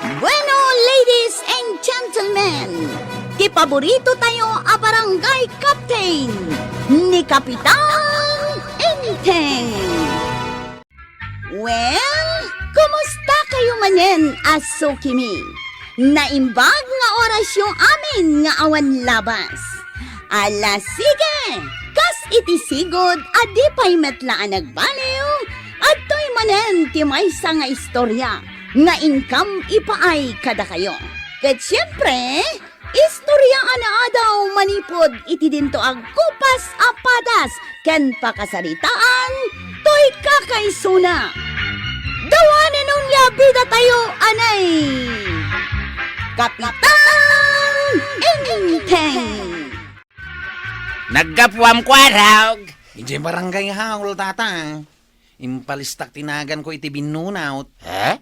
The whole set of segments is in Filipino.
Bueno, ladies and gentlemen, ti paborito tayo a barangay captain ni Kapitan Enteng. Well, kumusta kayo manen, Asukimi? Naimbag nga oras yung amin nga awan labas. Ala sige, kas iti sigod adi pa'y metlaan nagbaliw at to'y manen ti maysa nga istorya nga income ipaay kada kayo. Ket siyempre, istorya ana daw manipod iti dinto ag kupas apadas ken pakasaritaan to'y kakaysuna. Dawanan nung labida tayo anay Kapitan Enteng. Naggapuam ko arog. Hindi barangay haul, tata. Impalistak tinagan ko iti binunaut. Ha?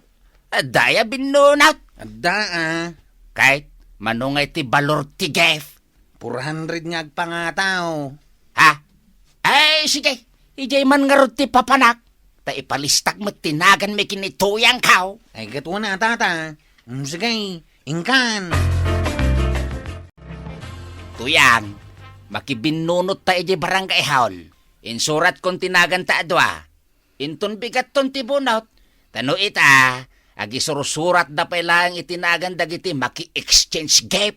Adaya binunaut. Adda Kahit manungay ti balor ti gef. 400 nga agpangataw. Ha? Ay, sige. Ijay man nga ti papanak. Ta ipalistak mo tinagan may kinituyang kaw. Ay gatwa na, tata. Sige, ingkan. Tuyang, makibinunot ta ijay barangay haul. Insurat kong tinagan ta adwa. Inton bigat ton ti bunaut. Tano ita, agisurusurat da pa ilang itinagan dagiti maki-exchange gap.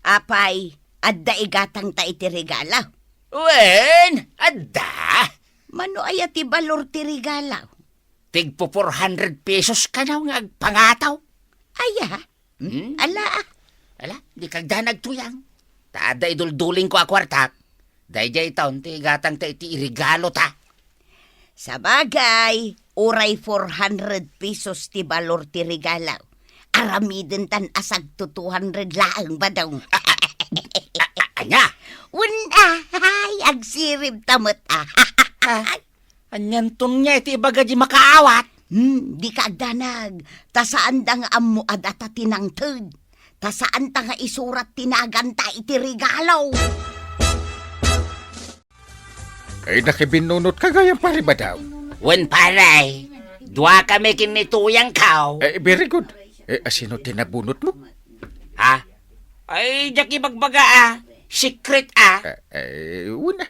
Apay, adda igatang ta iti regala. Wen, adda. Mano ay ti balor ti regala? Tigpo 400 pesos ka na nga agpangataw. Aya, ala. Ala, di kagda nagtuyang. Taada idulduling ko akwartak. Dayjay taon ti gatang ta iti irigalo ta. Sa bagay, uray 400 pesos ti balor ti regala. Aramiden tan asag to 200 laang ba daw? Anya? Ay, agsirib tamot Anyan ton niya iti ibaga di makaawat. Di ka agdanag. Tasaan da nga amo adata tinangtod. Tasaan ta nga isurat tinaganta iti regalaw. Ay nakibinunot ka gayang pari ba daw? Wen paray, dua kami kinituyang kaw. Very good. Asino tinabunot mo? Ha? Ay, jaki bagbaga Secret Una.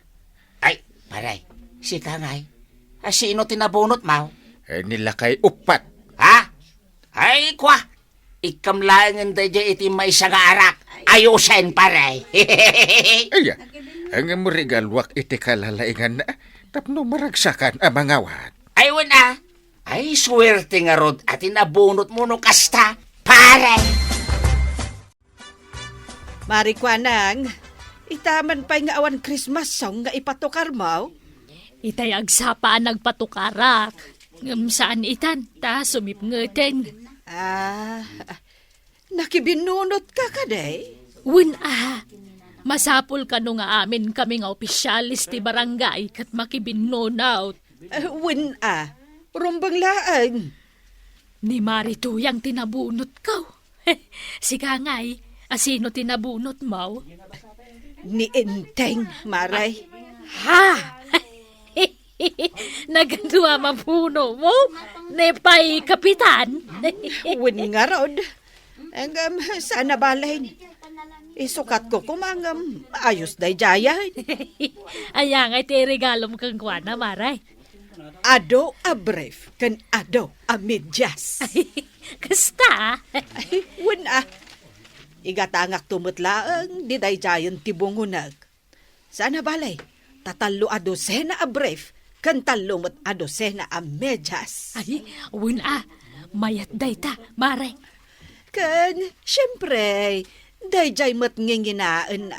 Ay, paray, si Kangay. Sino tinabunot mo? Nilakay upat. Ha? Ay, kwa. Ikamlaangan da dya iti may arak. Ayusin, paray. Aya, ang mo regalwak iti kalalaingan na tapno maragsakan ang mga wat. Ay, wala. Ay, swerte nga rod at inabunot mo no kasta, paray. Marikwanang, itaman pa'y nga awan Christmas song nga ipatukar mo? Itay agsapaan nagpatukarak. Ngam saan itan, ta sumipngeten. Nakibinunot ka kaday? Win masapul ka no nga amin kami nga opisyalis ti barangay kat makibinunaut. Rumbang laan. Ni Marito yang tinabunot ka. Sika nga'y, asino tinabunot mo? Ni Enteng, Maray. Ha? Nagandua mapuno mo? Nepay kapitan? Win nga rod. Hanggang sana balay. Isukat ko kumangam. Ayos day jaya. Aya nga'y ti regalom kang kwana, Maray. Ado a brief, kan ado a medyas. Kasta? Win igatangak tumutlaang di day jayan tibungunag. Sana balay, tatalo a dosena a brief, kan talumot a dosena a medyas. Ay, win mayat day ta, Maray. Kan, syempre, day jay mat nginginaan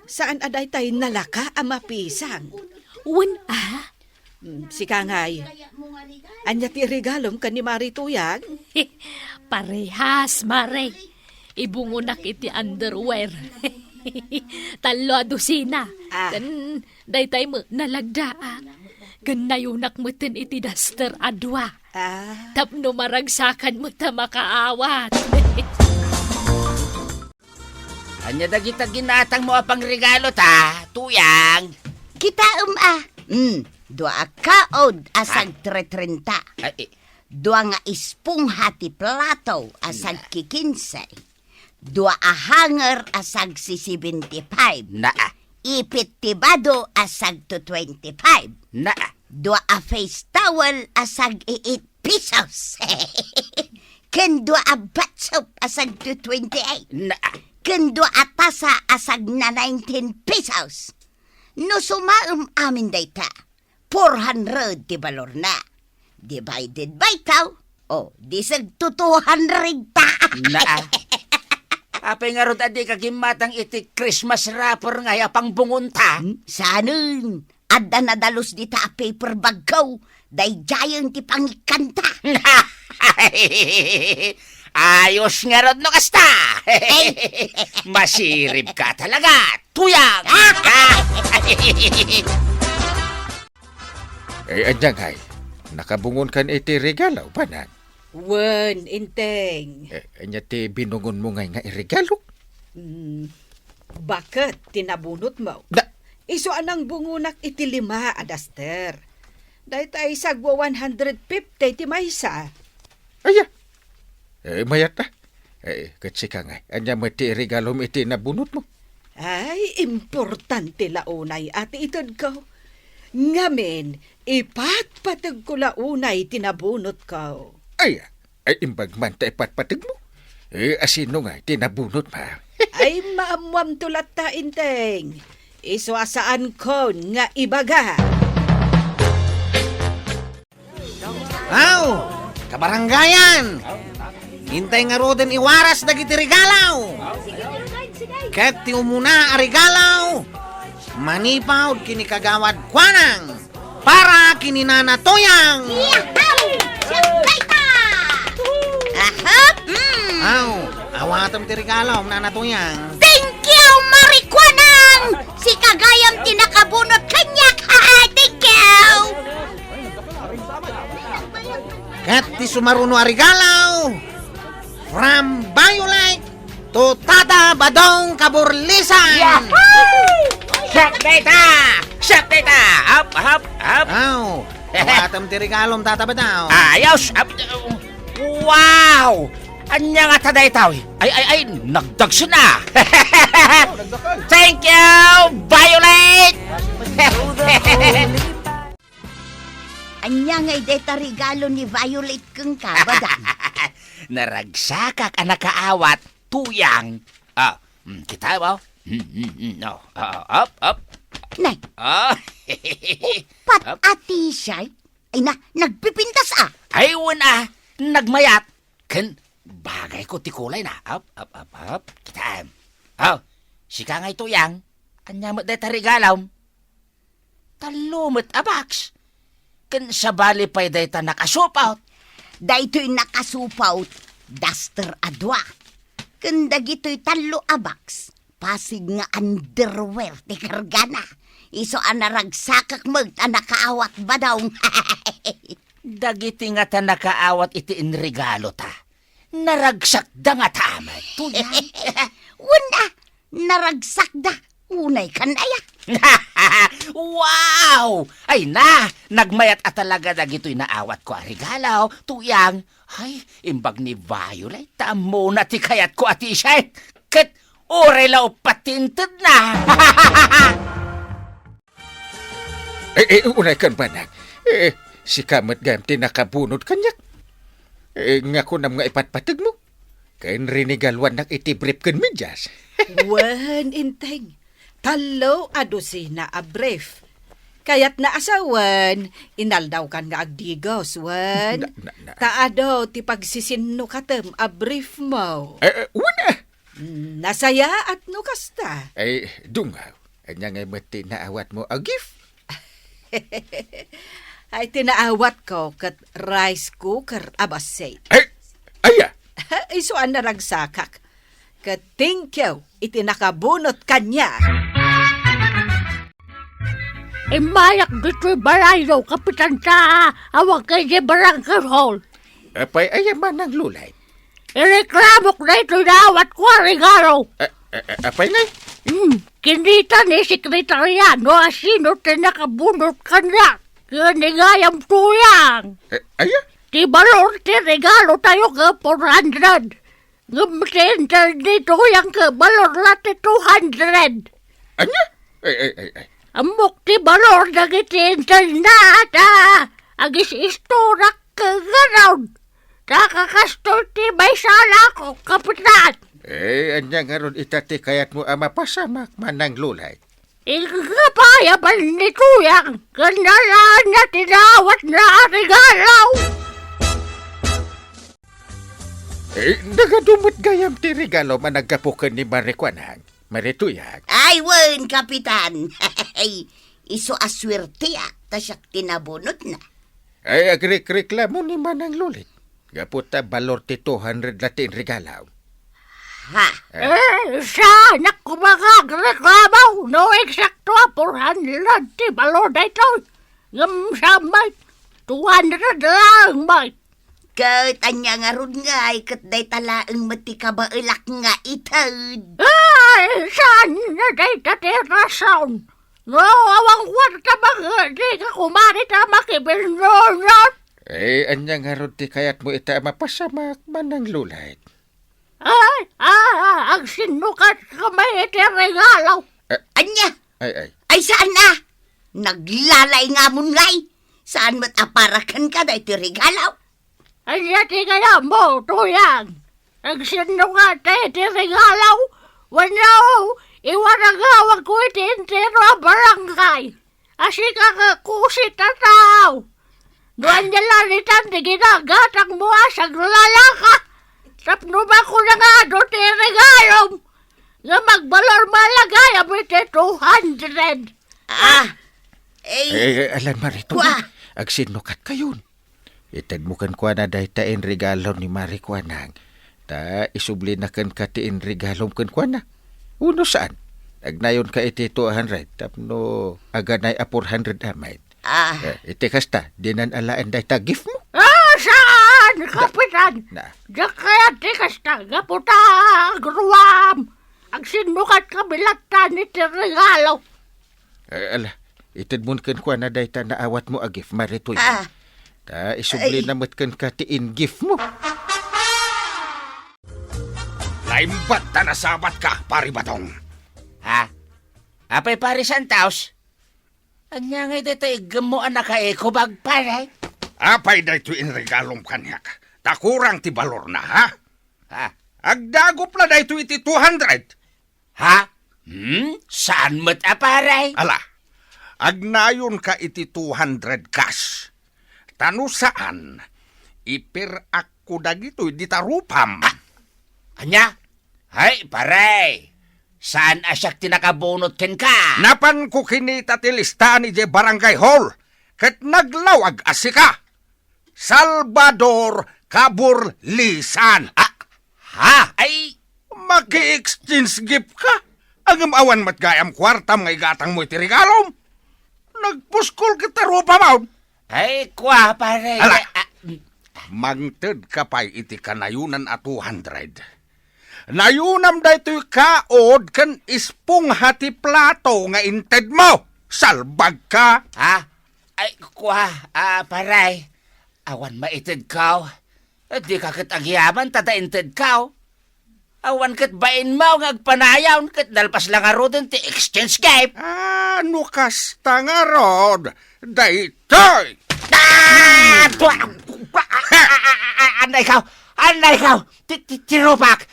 Saan aday tay nalaka a mapisang? Win Si Kangay, anya ti regalom ka ni Marituyang? Parehas, Maray. Ibungunak iti underwear. Talo a dosina. Kan, daytay mo nalagda Kan nayunak mo tin iti duster adwa. Tapno maragsakan mo ta makaawat. Anya dagita ginatang mo apang regalo ta, tuyang. Kita dua kaod asag 330. Ay, Dua nga espongha ti plato asag kikinsay. Dua a hanger asag si 75. Naa. Ipit ti bado asag to 25. Naa. Dua a face towel asag 8 pesos. Ken dua a bath soap asag to 28. Naa. Ken dua a tasa asag na 19 pesos. No sumaum amin dayta, 400 ti balor na. Divided by taw, disag to 200 ta. Naa. Apay nga ron adi kagimatang iti Christmas wrapper nga yapang bungunta. Sanun, adda na dalos di ta a paper bag ko, day giant ti pangikanta. Ayos nga ron no kasta. Masirib ka talaga. Tuyang. Anjangay, nakabungon kan iti regalo, banag. Wen, inteng. Anya ti binungon mo nga iregalo? Bakit tinabunot mo? Da, Iso anang bungunak iti 5, adaster. Dahil tayo sagwa 150 ti maysa. aya. Mayat na. Katsi ka nga, anya mo ti regalo mo iti nabunot mo. Ay, importante launay ati itod ko. Ngamen, ipatpatag ko launay tinabunot ko. Aya, ay imbag man ta ipatpatag mo. Asino nga, tinabunot pa. Ay, maamwam tulat ta, inteng. Iso asaan ko nga ibaga. Aw, kabaranggayan! Hintay nga ro din iwaras dagiti regalaw! Ket ti umuna a regalaw, manipaw kini kagawad kwanang para kini nanatoyang! Ahap! Aw, awatam ti regalaw, nanatoyang. Thank you, Marikwanang! Si Kagayam tinakabunot kanyak, thank you! Ket ti sumaruno a regalaw, from Violet to Tata Badong Kaburlisan! Shop data! Shop data! Up, up, up! Aw, awatam ti regalom Tata Badong. Ayos! Wow! Anya nga taday tao. Ay, nagdagso na! Thank you, Violet! Anya nga deta regalo ni Violet kang kabadan. Naragsakak ang nakaawat, tuyang. Kita ba? No. Up. Nay, pat ati siya. Ay nagpipintas Ay, wala. Nagmayat. Kan, bagay ko ti kulay na. Up. Kita. Sika ngay tuyang. Anya mo deta regalaw. Talumot abaks. Kan sa bali pa'y deta nakasupaw. Daytoy nakasupaw, duster adwa. Kanda gito'y talo abaks. Pasig nga underwear ti kargana. Iso anaragsakak mag nakaawat ba daw? Dagiti nga ta nakaawat iti inregalo ta. Naragsak da nga tama. Tuyang. Wala, naragsak da. Unay kanaya. Wow! Ay na, nagmayat at talaga dagito'y naawat ko ang regalaw. Tuyang, ay, imbag ni Violet, tamo na ti kayat ko ati siya. Kat, orelaw patinted na. Unay kan banag. Si kamat gam tinakabunot kanyak. Nga ko nam nga ipatpatag mo. Kain rinigalwan nak itibrip kan medyas. Wen, inteng. Talo adosina a brief. Kayat na asawan, inaldaw kan nga agdigos, wen. Taado ti pagsisinno katem a brief mo. Una! Nasaya at no kasta. Ay, dungaw. Anya nga mati naawat mo a gift. Ay tinaawat ko kat rice cooker abasay. Aya! Isuan na ragsakak. Kat thank you, itinakabunot kanya. Mayak dito'y barayo, kapitan sa awag kay di barangay hall. Apay ayaman ng lulay. Ireklamok na ito'y nawat ko ang regalo. Apay ngay? Kinita ni sekretariano asino tinakabunot ka na. Kinigayang tuyang. Aya? Ti balor ti regalo tayo ka 400. Ngumtender dito yung ka balor la ti 200. Anya? Ay. Amok ti balor dagiti internet agis istorak ka ganaw. Nakakastor ti may sala ko, kapitan. Anya nga ron itati kayat mo ama pasamak manang lulay. Ikapayaban ni Tuyang, kanalaan na tinawat na regalaw. Nagadumot gayam ti regalo managapukan ni Marikwanang. Marituyag. Ay, wen, kapitan. Iso aswerte tasyak tinabunot na. Ay, agrik-reklamo ni manang lulit. Gaputa balor ti 200 latin regalaw. Ha? Sana ko makagreklamaw, no eksakto 400 ti balor na ito. Ngam sa may 200 lang may. Kat anya nga ron nga, kat day talaang mati kabailak nga itad. Ay, saan na day tatirasaw? No, awang kwarta mga di ka kumari ta makibilnonot. Anya nga ron ti kayat mo ita mapasamak manang lulay. Ay, ang sinukat kamay iti regalaw. Anya? Ay. Saan na? Naglalay nga mo ngay. Saan mo't aparakan ka na iti regalaw? Anya ti kaya mo, Tuyang. Ang sinukat iti regalaw. Wanaw, iwaragawag ko iti entero ang barangay. Asika ka kusit na tao. Doon niya lalitan di ginagatang mo asang lalaka. Tapno ba ko na nga doon ti regalom? Nga magbalor malagay ang iti 200. Alan marito. Kwa. Agsinukat kayon. Itad mo kan kwa na dahi tain regalo ni Marikwanang. Ta isubli na kan katiin regalom kan kwa na. Uno saan? Agnayon ka iti 200. Tapno aganay a 400 amay. Iti kasta, dinan alaan dahi ta gift mo. Saan, kapitan? Na. Diyak kaya ti kasta, gaputa, gruwam. Ang sinukat kabilatan iti regalo. Ala, itad mo kan kwa na dahi ta naawat mo a gift marito yan. Ta isubli na mat kan katiin gift mo. Laimbat ta nasabat ka, pari batong. Ha? Apay pare Santaos? Anya nga dito igamo anak ka eko bagparay? Apay da ito inregalong kanyak. Takurang ti balor na, ha? Ha? Agdagop na da ito iti 200. Ha? Saan mo't aparay? Ala, agnayon ka iti 200 cash. Tano saan? Ipir ako dagito di tarupam. Anya? Hay, paray. Saan asyak tinakabunot ken ka? Napan ko kinita ti listahan ni Barangay Hall. Kat naglawag asika. Salvador Caburlisan. Ha? Ay, Maki-exchange gift ka. Ang awan matgayam kwartam nga igatang mo iti regalom. Nagpuskol kita rupa maun. ay, kwa paray. Ala. Mangted ka pa'y iti kanayunan a 200. Nayunam da ito'y kaod kan ispong hati plato nga inted mo. Salbag ka. Ha? Ay, kwa, paray. Awan maitid kaw. Di ka kat agyaman, tataintid kaw. Awan kat bain mo, ngagpanayaw, kat dalpas lang aro din ti exchange game. Ano kasta nga rod? Daytoy! Anay kaw, tirupak,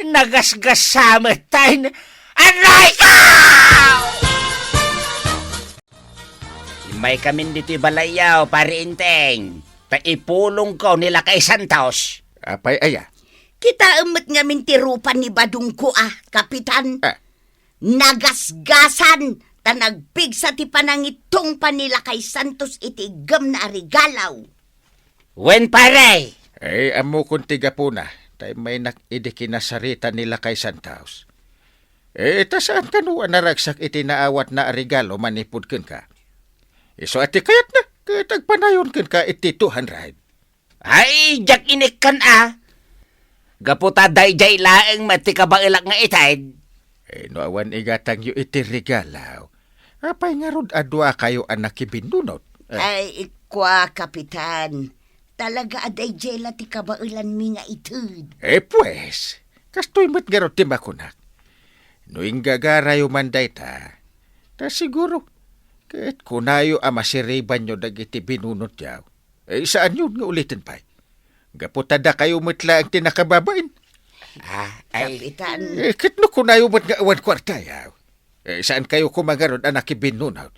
nagasgasamit tayo, anay kaw! May kamin dito balayaw, pari inteng. Paipulong ko nila kay Santos. Apay aya. Kita umot nga mintirupan ni Badung ko kapitan. Nagasgasan, tanagpig sa ti panangitong panila kay Santos itigam na regalaw. Wen pare? Amo kung tiga po na. Tay may nakidikinasarita nila kay Santos. Tasaan kanuan naragsak iti naawat na regalo manipod ka. So ati kayat na, katagpanayon ka iti 200. Ay, jak inik kan Gaputa day-jay laeng mati ka ba ilak nga itay? No awan igatang yu iti regalaw. Apay nga rod adwa kayo anak ibinunot. Ay, ikwa kapitan. talaga aday jela ti kabailan mi nga itud. Pues, kastoy mo't garot ti makunak. Noing gagarayo man day ta siguro, kahit kunayo amasiriban nyo dagiti binunot yaw. Saan yun nga ulitin pa? Gaputada kayo matla ang tinakababain. Kapitan. Kahit no kunayo mo't nga awan kwarta yaw. Saan kayo kumagarod anak ibinunot?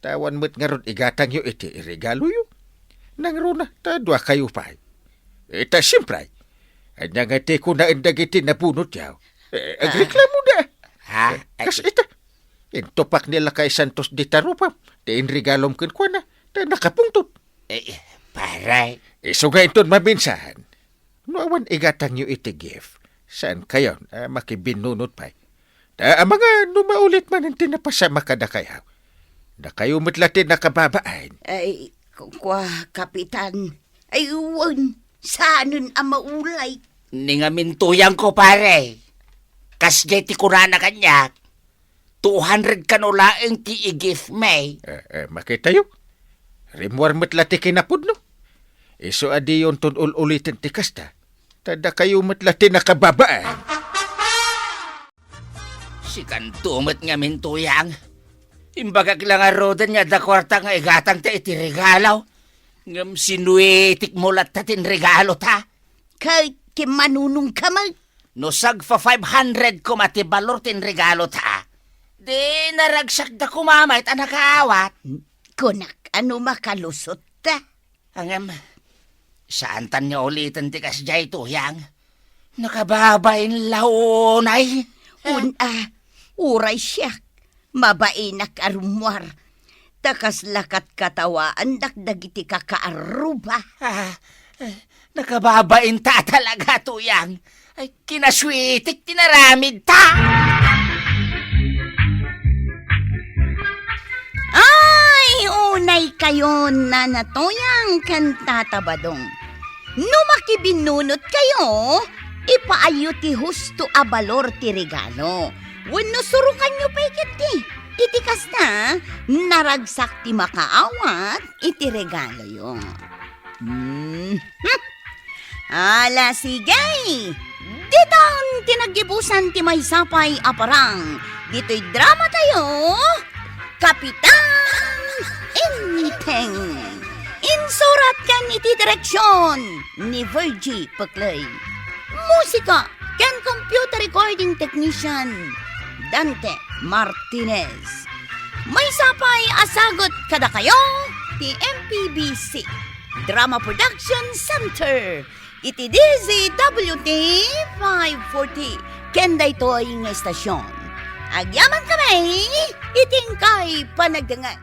Tawan mo't nga ron igatang yo iti irigalo yo. Nangruna, tadwa kayo pa. Ta siyempre, anya nga ti kunaan dagiti nabunot yaw. Agreklamo na. Kas ita, intopak nila kay Santos di Tarupam, di inregalom kan kwa na, ta nakapungtot. Paray. So nga iton mabinsahan, nuawan igatang yo iti gift, saan kayo makibinunot pa. Ta mga numaulit man ang tinapasama kada kayaw. Na kayo matlatin nakababaan. Ay, kwa, kapitan. Ay, uwan. Saanon ang maulay? Ningamintuyang ko, pare. Kasjay ti kurana kanya. 200 kanulaeng ti i-gift may. Makita yun. Rimwar matlati kinapod no. Iso adi yon ton ulitin ti kasta. Tada kayo matlati nakababaan. Si kantumot nga mintuyang. Imbagag lang nga rodan nga da kwarta nga igatang ta iti regalaw. Ngam sinuetik mo lat tatin regalo ta. Kay kimanunong kamay. No sagfa 500 ko mati balor tin regalo ta. Di naragsak da kumamay ta nakaawat. Kunak, ano makalusot ta? Angam, saan tan niya ulitin ti kasjay tuyang? Nakababain launay. Uray siya. Mabainak arumwar. Takas lakat katawaan dakdagiti kakaaruba. Nakababain ta talaga tuyang. Ay, kinaswitik tinaramid ta. Ay, unay kayo na natuyang kantatabadong. Numakibinunot kayo, ipaayo ti husto a balor ti regalo. Wenno surukan nyo pa ikiti. Itikas na, naragsak ti makaawat, iti regalo yun. Ala, sige. Dito ang tinagibusan ti may sapay aparang. Dito'y drama tayo, Kapitan Inteng. Insurat kan iti direksyon ni Virgie Paclay. Musika kan computer recording technician Dante Martinez. May sapay asagot kada kayo ti MPBC Drama Production Center. Iti DZWT 540 kenda ito'y nga estasyon. Agyaman kami, iting kay panagdangan.